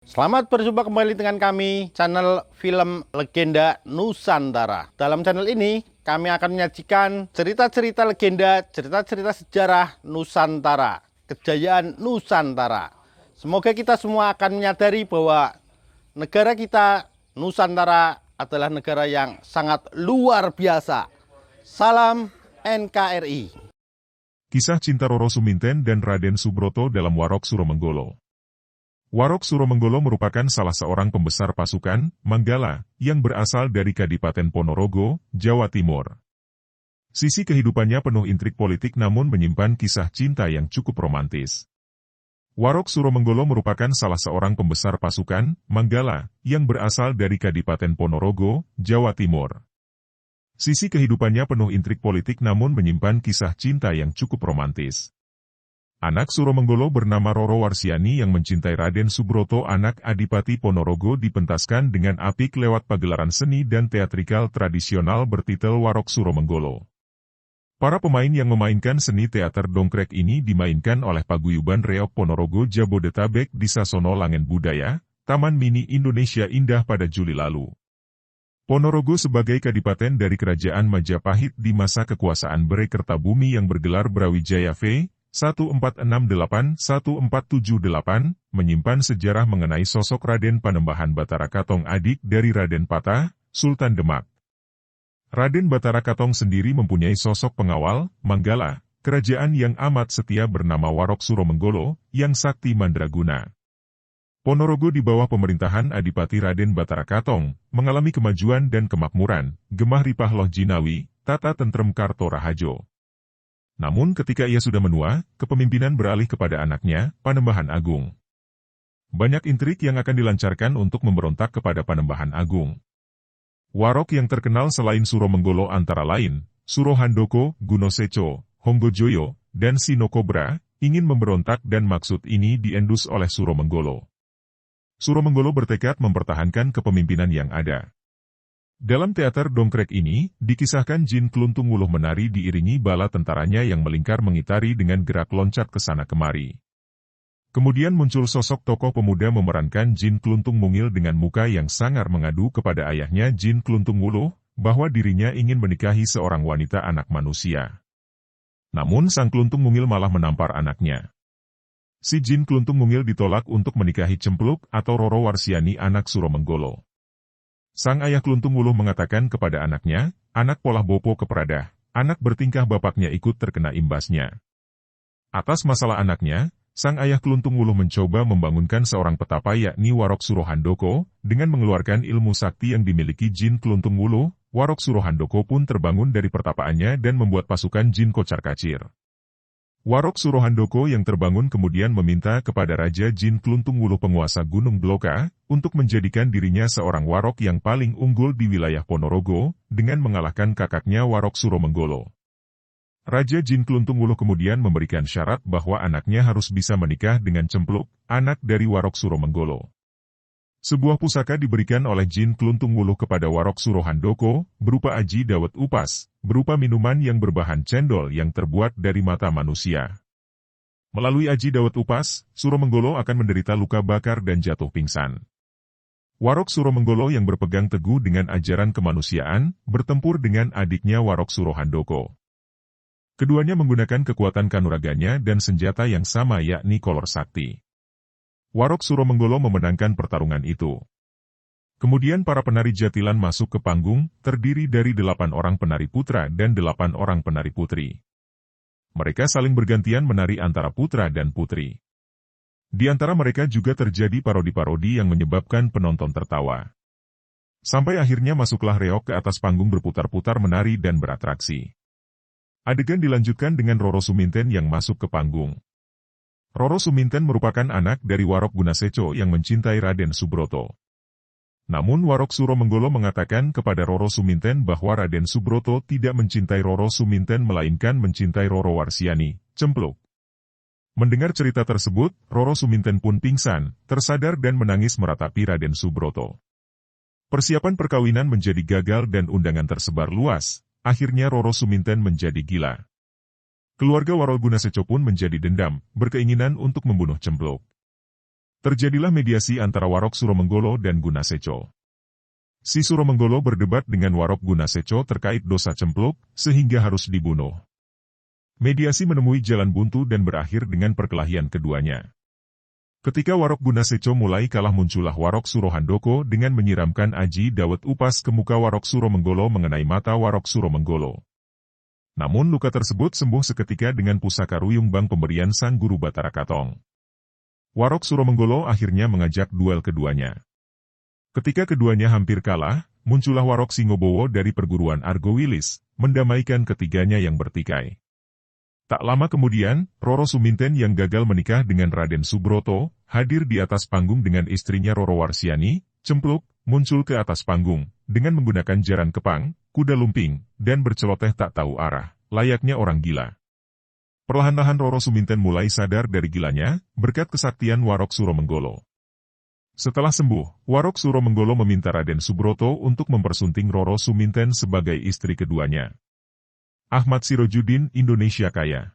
Selamat berjumpa kembali dengan kami, channel Film Legenda Nusantara. Dalam channel ini, kami akan menyajikan cerita-cerita legenda, cerita-cerita sejarah Nusantara, kejayaan Nusantara. Semoga kita semua akan menyadari bahwa negara kita, Nusantara, adalah negara yang sangat luar biasa. Salam NKRI. Kisah cinta Roro Suminten dan Raden Subroto dalam Warok Suromenggolo. Warok Suromenggolo merupakan salah seorang pembesar pasukan Manggala yang berasal dari Kadipaten Ponorogo, Jawa Timur. Sisi kehidupannya penuh intrik politik namun menyimpan kisah cinta yang cukup romantis. Warok Suromenggolo merupakan salah seorang pembesar pasukan Manggala yang berasal dari Kadipaten Ponorogo, Jawa Timur. Sisi kehidupannya penuh intrik politik namun menyimpan kisah cinta yang cukup romantis. Anak Suromenggolo bernama Roro Warsiani yang mencintai Raden Subroto anak Adipati Ponorogo dipentaskan dengan apik lewat pagelaran seni dan teatrikal tradisional bertitel Warok Suromenggolo. Para pemain yang memainkan seni teater dongkrek ini dimainkan oleh Paguyuban Reok Ponorogo Jabodetabek di Sasono Langen Budaya, Taman Mini Indonesia Indah pada Juli lalu. Ponorogo sebagai kadipaten dari Kerajaan Majapahit di masa kekuasaan Bere Kertabumi yang bergelar Brawijaya V. 1478-1478, menyimpan sejarah mengenai sosok Raden Panembahan Batara Katong adik dari Raden Patah, Sultan Demak. Raden Batara Katong sendiri mempunyai sosok pengawal, Manggala, kerajaan yang amat setia bernama Warok Suromenggolo, yang sakti mandraguna. Ponorogo di bawah pemerintahan Adipati Raden Batara Katong, mengalami kemajuan dan kemakmuran, gemah ripah loh jinawi, tata tentrem Karto Rahajo. Namun ketika ia sudah menua, kepemimpinan beralih kepada anaknya, Panembahan Agung. Banyak intrik yang akan dilancarkan untuk memberontak kepada Panembahan Agung. Warok yang terkenal selain Suromenggolo antara lain, Surohandoko, Gunoseco, Honggojoyo, dan Sinokobra, ingin memberontak dan maksud ini diendus oleh Suromenggolo. Suromenggolo bertekad mempertahankan kepemimpinan yang ada. Dalam teater dongkrek ini, dikisahkan Jin Kluntung Wuluh menari diiringi bala tentaranya yang melingkar mengitari dengan gerak loncat ke sana kemari. Kemudian muncul sosok tokoh pemuda memerankan Jin Kluntung Mungil dengan muka yang sangar mengadu kepada ayahnya Jin Kluntung Wuluh, bahwa dirinya ingin menikahi seorang wanita anak manusia. Namun sang Kluntung Mungil malah menampar anaknya. Si Jin Kluntung Mungil ditolak untuk menikahi Cempluk atau Roro Warsiani anak Suromenggolo. Sang ayah Kluntung Wuluh mengatakan kepada anaknya, anak polah bopo keperadah, anak bertingkah bapaknya ikut terkena imbasnya. Atas masalah anaknya, sang ayah Kluntung Wuluh mencoba membangunkan seorang petapa yakni Warok Surohandoko, dengan mengeluarkan ilmu sakti yang dimiliki Jin Kluntung Wuluh, Warok Surohandoko pun terbangun dari pertapaannya dan membuat pasukan Jin kocar-kacir. Warok Surohandoko yang terbangun kemudian meminta kepada Raja Jin Kluntung Wuluh penguasa Gunung Bloka, untuk menjadikan dirinya seorang warok yang paling unggul di wilayah Ponorogo, dengan mengalahkan kakaknya Warok Suromenggolo. Raja Jin Kluntung Wuluh kemudian memberikan syarat bahwa anaknya harus bisa menikah dengan Cempluk, anak dari Warok Suromenggolo. Sebuah pusaka diberikan oleh Jin Kluntung Wuluh kepada Warok Surohandoko, berupa aji dawet upas, berupa minuman yang berbahan cendol yang terbuat dari mata manusia. Melalui aji dawet upas, Suromenggolo akan menderita luka bakar dan jatuh pingsan. Warok Suromenggolo yang berpegang teguh dengan ajaran kemanusiaan, bertempur dengan adiknya Warok Surohandoko. Keduanya menggunakan kekuatan kanuraganya dan senjata yang sama yakni kolor sakti. Warok Suromenggolo memenangkan pertarungan itu. Kemudian para penari jatilan masuk ke panggung, terdiri dari 8 orang penari putra dan 8 orang penari putri. Mereka saling bergantian menari antara putra dan putri. Di antara mereka juga terjadi parodi-parodi yang menyebabkan penonton tertawa. Sampai akhirnya masuklah reok ke atas panggung berputar-putar menari dan beratraksi. Adegan dilanjutkan dengan Roro Suminten yang masuk ke panggung. Roro Suminten merupakan anak dari Warok Gunaseco yang mencintai Raden Subroto. Namun Warok Suromenggolo mengatakan kepada Roro Suminten bahwa Raden Subroto tidak mencintai Roro Suminten melainkan mencintai Roro Warsiani, Cempluk. Mendengar cerita tersebut, Roro Suminten pun pingsan, tersadar dan menangis meratapi Raden Subroto. Persiapan perkawinan menjadi gagal dan undangan tersebar luas, akhirnya Roro Suminten menjadi gila. Keluarga Warok Gunaseco pun menjadi dendam, berkeinginan untuk membunuh Cempluk. Terjadilah mediasi antara Warok Suromenggolo dan Gunaseco. Si Suromenggolo berdebat dengan Warok Gunaseco terkait dosa cempluk, sehingga harus dibunuh. Mediasi menemui jalan buntu dan berakhir dengan perkelahian keduanya. Ketika Warok Gunaseco mulai kalah, muncullah Warok Surohandoko dengan menyiramkan aji dawet upas ke muka Warok Suromenggolo mengenai mata Warok Suromenggolo. Namun luka tersebut sembuh seketika dengan pusaka Ruyung Bang pemberian Sang Guru Batara Katong. Warok Suromenggolo akhirnya mengajak duel keduanya. Ketika keduanya hampir kalah, muncullah Warok Singobowo dari perguruan Argowilis, mendamaikan ketiganya yang bertikai. Tak lama kemudian, Roro Suminten yang gagal menikah dengan Raden Subroto, hadir di atas panggung dengan istrinya Roro Warsiani, cempluk, muncul ke atas panggung, dengan menggunakan jaran kepang, kuda lumping, dan berceloteh tak tahu arah, layaknya orang gila. Perlahan-lahan Roro Suminten mulai sadar dari gilanya, berkat kesaktian Warok Suromenggolo. Setelah sembuh, Warok Suromenggolo meminta Raden Subroto untuk mempersunting Roro Suminten sebagai istri keduanya. Ahmad Sirojudin, Indonesia Kaya.